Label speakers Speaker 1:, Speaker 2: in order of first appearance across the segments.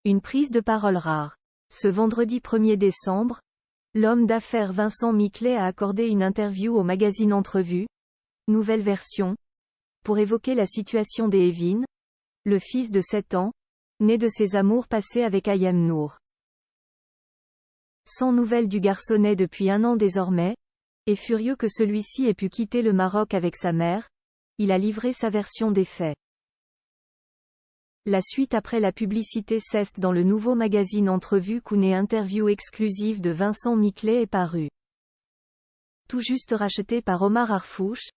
Speaker 1: Une prise de parole rare. Ce vendredi 1er décembre, l'homme d'affaires Vincent Miclet a accordé une interview au magazine Entrevue, nouvelle version, pour évoquer la situation d'Evin, le fils de 7 ans, né de ses amours passés avec Ayem Nour. Sans nouvelles du garçonnet depuis 1 an désormais, et furieux que celui-ci ait pu quitter le Maroc avec sa mère, il a livré sa version des faits. La suite après la publicité ceste dans le nouveau magazine Entrevue qu'une interview exclusive de Vincent Miclet est parue. Tout juste racheté par Omar Harfouch,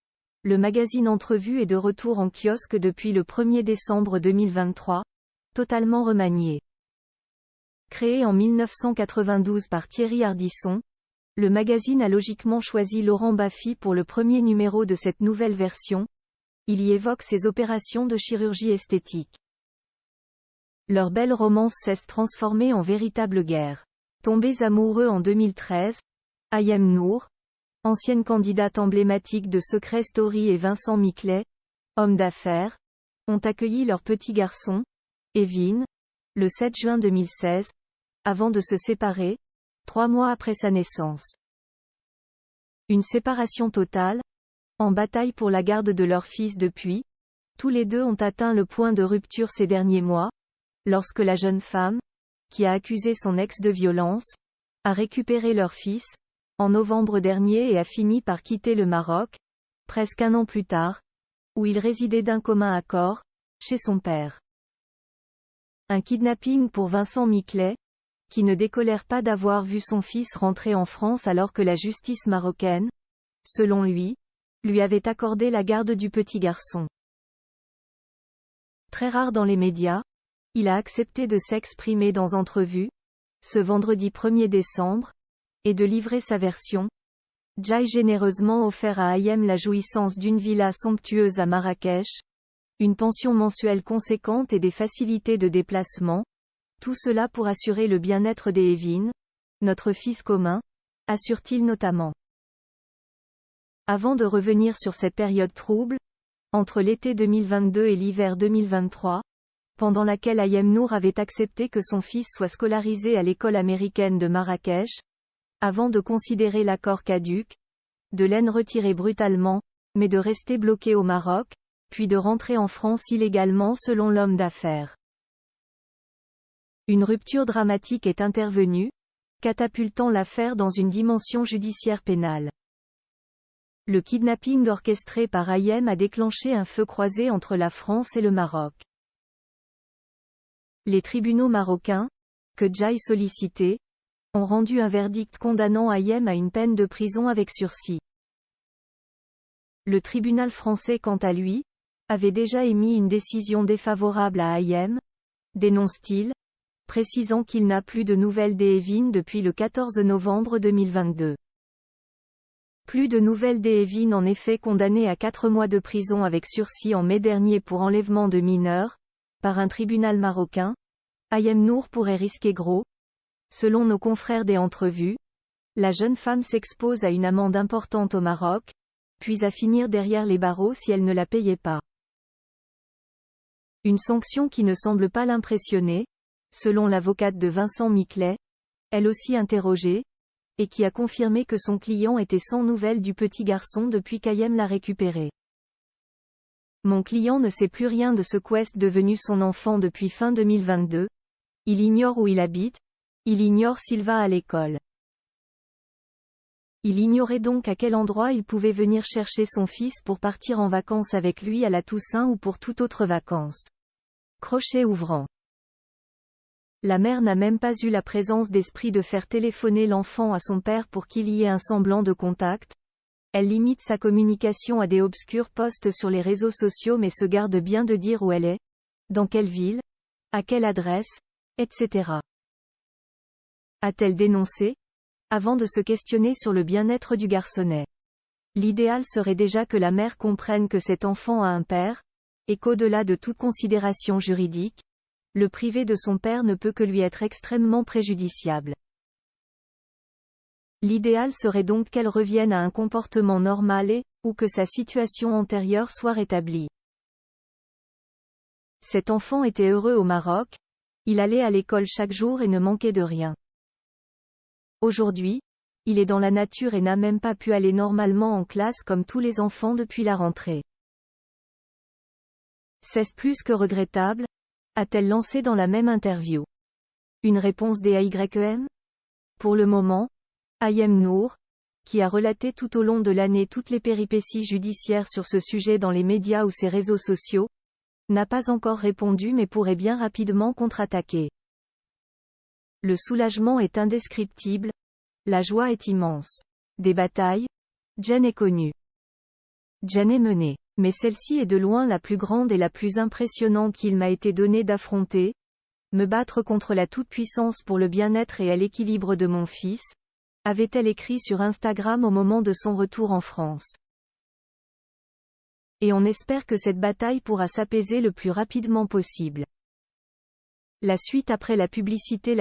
Speaker 1: le magazine Entrevue est de retour en kiosque depuis le 1er décembre 2023, totalement remanié. Créé en 1992 par Thierry Ardisson, le magazine a logiquement choisi Laurent Baffy pour le premier numéro de cette nouvelle version. Il y évoque ses opérations de chirurgie esthétique. Leur belle romance s'est transformée en véritable guerre. Tombés amoureux en 2013, Ayem Nour, ancienne candidate emblématique de Secret Story, et Vincent Miclet, homme d'affaires, ont accueilli leur petit garçon, Evin, le 7 juin 2016, avant de se séparer, 3 mois après sa naissance. Une séparation totale, en bataille pour la garde de leur fils depuis, tous les deux ont atteint le point de rupture ces derniers mois, lorsque la jeune femme, qui a accusé son ex de violence, a récupéré leur fils, en novembre dernier, et a fini par quitter le Maroc, presque 1 an plus tard, où il résidait d'un commun accord, chez son père. Un kidnapping pour Vincent Miclet, qui ne décolère pas d'avoir vu son fils rentrer en France alors que la justice marocaine, selon lui avait accordé la garde du petit garçon. Très rare dans les médias, il a accepté de s'exprimer dans Entrevue, ce vendredi 1er décembre, et de livrer sa version. Jai généreusement offert à Ayem la jouissance d'une villa somptueuse à Marrakech, une pension mensuelle conséquente et des facilités de déplacement, tout cela pour assurer le bien-être d'Evin, notre fils commun, assure-t-il notamment. Avant de revenir sur cette période trouble, entre l'été 2022 et l'hiver 2023, pendant laquelle Ayem Nour avait accepté que son fils soit scolarisé à l'école américaine de Marrakech, avant de considérer l'accord caduc, de l'en retirer brutalement, mais de rester bloqué au Maroc, puis de rentrer en France illégalement selon l'homme d'affaires. Une rupture dramatique est intervenue, catapultant l'affaire dans une dimension judiciaire pénale. Le kidnapping orchestré par Ayem a déclenché un feu croisé entre la France et le Maroc. Les tribunaux marocains, que Jai sollicitait, ont rendu un verdict condamnant Ayem à une peine de prison avec sursis. Le tribunal français, quant à lui, avait déjà émis une décision défavorable à Ayem, dénonce-t-il, précisant qu'il n'a plus de nouvelles d'Evin depuis le 14 novembre 2022. Plus de nouvelles d'Evin, en effet, condamné à 4 mois de prison avec sursis en mai dernier pour enlèvement de mineurs, par un tribunal marocain. Ayem Nour pourrait risquer gros. Selon nos confrères des Entrevues, la jeune femme s'expose à une amende importante au Maroc, puis à finir derrière les barreaux si elle ne la payait pas. Une sanction qui ne semble pas l'impressionner, selon l'avocate de Vincent Miclet, elle aussi interrogée, et qui a confirmé que son client était sans nouvelles du petit garçon depuis qu'Ayem l'a récupéré. Mon client ne sait plus rien de ce quest devenu son enfant depuis fin 2022. Il ignore où il habite, il ignore s'il va à l'école. Il ignorait donc à quel endroit il pouvait venir chercher son fils pour partir en vacances avec lui à la Toussaint ou pour toute autre vacances. Crochet ouvrant. La mère n'a même pas eu la présence d'esprit de faire téléphoner l'enfant à son père pour qu'il y ait un semblant de contact. Elle limite sa communication à des obscurs posts sur les réseaux sociaux mais se garde bien de dire où elle est, dans quelle ville, à quelle adresse, etc. A-t-elle dénoncé, avant de se questionner sur le bien-être du garçonnet? L'idéal serait déjà que la mère comprenne que cet enfant a un père, et qu'au-delà de toute considération juridique, le privé de son père ne peut que lui être extrêmement préjudiciable. L'idéal serait donc qu'elle revienne à un comportement normal ou que sa situation antérieure soit rétablie. Cet enfant était heureux au Maroc, Il allait à l'école chaque jour et ne manquait de rien. Aujourd'hui, il est dans la nature et n'a même pas pu aller normalement en classe comme tous les enfants depuis la rentrée. C'est plus que regrettable, a-t-elle lancé dans la même interview. Une réponse des AYEM? Pour le moment, Ayem Nour, qui a relaté tout au long de l'année toutes les péripéties judiciaires sur ce sujet dans les médias ou ses réseaux sociaux, n'a pas encore répondu mais pourrait bien rapidement contre-attaquer. Le soulagement est indescriptible, la joie est immense. Des batailles, Jen est connue. Jen est menée. Mais celle-ci est de loin la plus grande et la plus impressionnante qu'il m'a été donné d'affronter, me battre contre la toute-puissance pour le bien-être et l'équilibre de mon fils, avait-elle écrit sur Instagram au moment de son retour en France. Et on espère que cette bataille pourra s'apaiser le plus rapidement possible. La suite après la publicité.